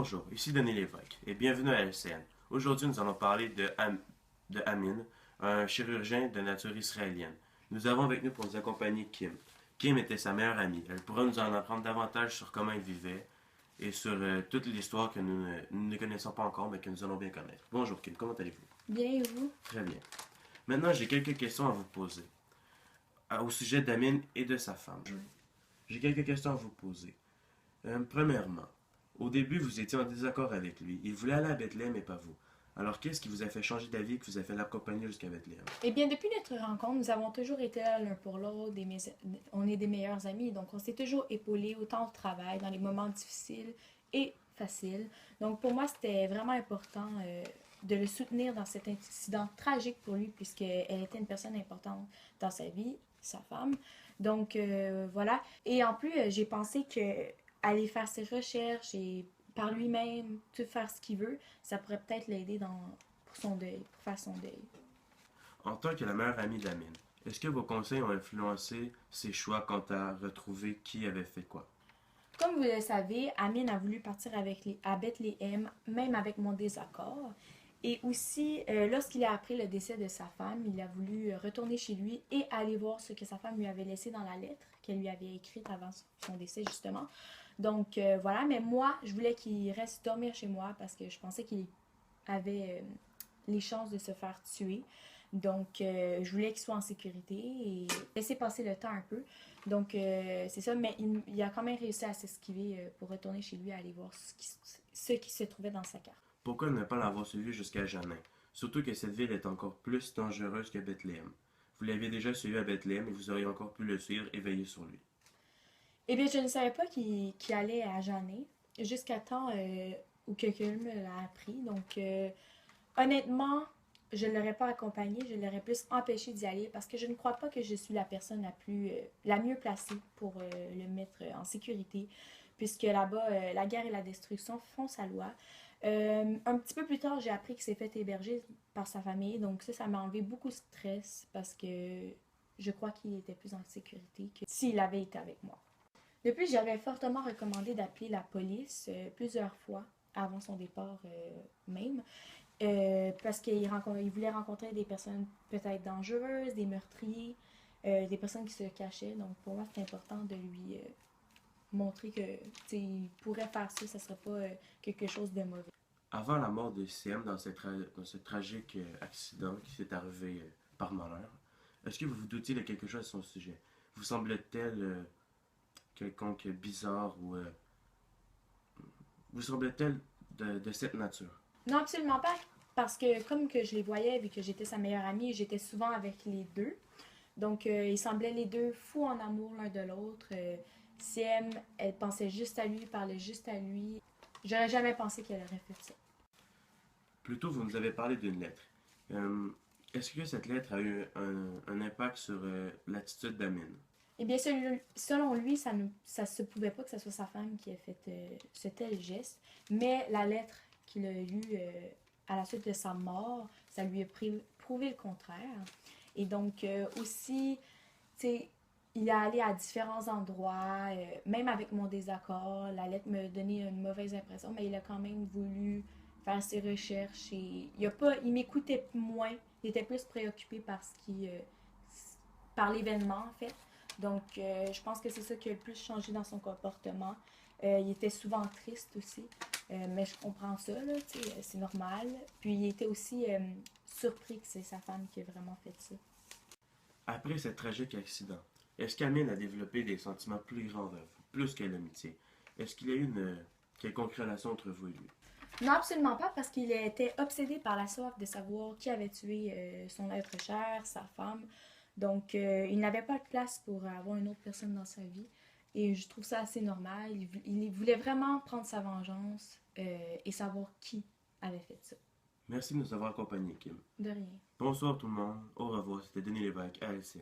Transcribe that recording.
Bonjour, ici Denis Lévesque et bienvenue à LCN. Aujourd'hui, nous allons parler de Amin, un chirurgien de nature israélienne. Nous avons avec nous pour nous accompagner Kim. Kim était sa meilleure amie. Elle pourra nous en apprendre davantage sur comment il vivait et sur toute l'histoire que nous ne connaissons pas encore, mais que nous allons bien connaître. Bonjour Kim, comment allez-vous? Bien, et vous? Très bien. Maintenant, j'ai quelques questions à vous poser au sujet d'Amin et de sa femme. J'ai quelques questions à vous poser. Premièrement, au début, vous étiez en désaccord avec lui. Il voulait aller à Bethléem et pas vous. Alors, qu'est-ce qui vous a fait changer d'avis et qui vous a fait l'accompagner jusqu'à Bethléem? Eh bien, depuis notre rencontre, nous avons toujours été là l'un pour l'autre. On est des meilleurs amis, donc on s'est toujours épaulés, autant au travail, dans les moments difficiles et faciles. Donc, pour moi, c'était vraiment important de le soutenir dans cet incident tragique pour lui, puisqu'elle était une personne importante dans sa vie, sa femme. Donc, voilà. Et en plus, j'ai pensé que aller faire ses recherches et par lui-même, tout faire ce qu'il veut, ça pourrait peut-être l'aider pour son deuil, pour faire son deuil. En tant que la meilleure amie d'Amin, est-ce que vos conseils ont influencé ses choix quant à retrouver qui avait fait quoi? Comme vous le savez, Amin a voulu partir à Bethléem, même avec mon désaccord. Et aussi, lorsqu'il a appris le décès de sa femme, il a voulu retourner chez lui et aller voir ce que sa femme lui avait laissé dans la lettre qu'elle lui avait écrite avant son décès, justement. Donc, voilà. Mais moi, je voulais qu'il reste dormir chez moi parce que je pensais qu'il avait les chances de se faire tuer. Donc, je voulais qu'il soit en sécurité et laisser passer le temps un peu. Donc, c'est ça, mais il a quand même réussi à s'esquiver pour retourner chez lui et aller voir ce qui se trouvait dans sa carte. Pourquoi ne pas l'avoir suivi jusqu'à Janin? Surtout que cette ville est encore plus dangereuse que Bethléem. Vous l'aviez déjà suivi à Bethléem et vous auriez encore pu le suivre et veiller sur lui. Eh bien, je ne savais pas qu'il allait à Janet jusqu'à temps où quelqu'un me l'a appris. Donc, honnêtement, je ne l'aurais pas accompagné, je l'aurais plus empêché d'y aller parce que je ne crois pas que je suis la personne la mieux placée pour le mettre en sécurité, puisque là-bas, la guerre et la destruction font sa loi. Un petit peu plus tard, j'ai appris qu'il s'est fait héberger par sa famille, donc ça m'a enlevé beaucoup de stress parce que je crois qu'il était plus en sécurité que s'il avait été avec moi. Depuis, j'avais fortement recommandé d'appeler la police plusieurs fois avant son départ même. Parce qu'il voulait rencontrer des personnes peut-être dangereuses, des meurtriers, des personnes qui se cachaient. Donc pour moi, c'est important de lui montrer que il pourrait faire ça, ça ne serait pas quelque chose de mauvais. Avant la mort de CM dans ce tragique accident qui s'est arrivé par malheur, est-ce que vous vous doutiez de quelque chose à son sujet? Vous semblait-elle quelconque bizarre ou vous semblait-elle de cette nature? Non, absolument pas. Parce que comme que je les voyais, vu que j'étais sa meilleure amie, j'étais souvent avec les deux. Donc, ils semblaient les deux fous en amour l'un de l'autre. CM, elle pensait juste à lui, parlait juste à lui. J'aurais jamais pensé qu'elle aurait fait ça. Plus tôt, vous nous avez parlé d'une lettre. Est-ce que cette lettre a eu un impact sur l'attitude d'Amin? Eh bien, selon lui, ça se pouvait pas que ce soit sa femme qui ait fait ce tel geste. Mais la lettre qu'il a eue à la suite de sa mort, ça lui a prouvé le contraire. Et donc, aussi, tu sais, il est allé à différents endroits, même avec mon désaccord. La lettre me donnait une mauvaise impression, mais il a quand même voulu faire ses recherches et il m'écoutait moins. Il était plus préoccupé par l'événement, en fait. Donc, je pense que c'est ça qui a le plus changé dans son comportement. Il était souvent triste aussi, mais je comprends ça, là, c'est normal. Puis, il était aussi surpris que c'est sa femme qui a vraiment fait ça. Après ce tragique accident, est-ce qu'Amin a développé des sentiments plus grands envers vous, plus que l'amitié? Est-ce qu'il y a eu une quelconque relation entre vous et lui? Non, absolument pas, parce qu'il était obsédé par la soif de savoir qui avait tué son être cher, sa femme. Donc, il n'avait pas de place pour avoir une autre personne dans sa vie. Et je trouve ça assez normal. Il voulait vraiment prendre sa vengeance et savoir qui avait fait ça. Merci de nous avoir accompagnés, Kim. De rien. Bonsoir tout le monde, au revoir, c'était Denis Lévesque à LCN.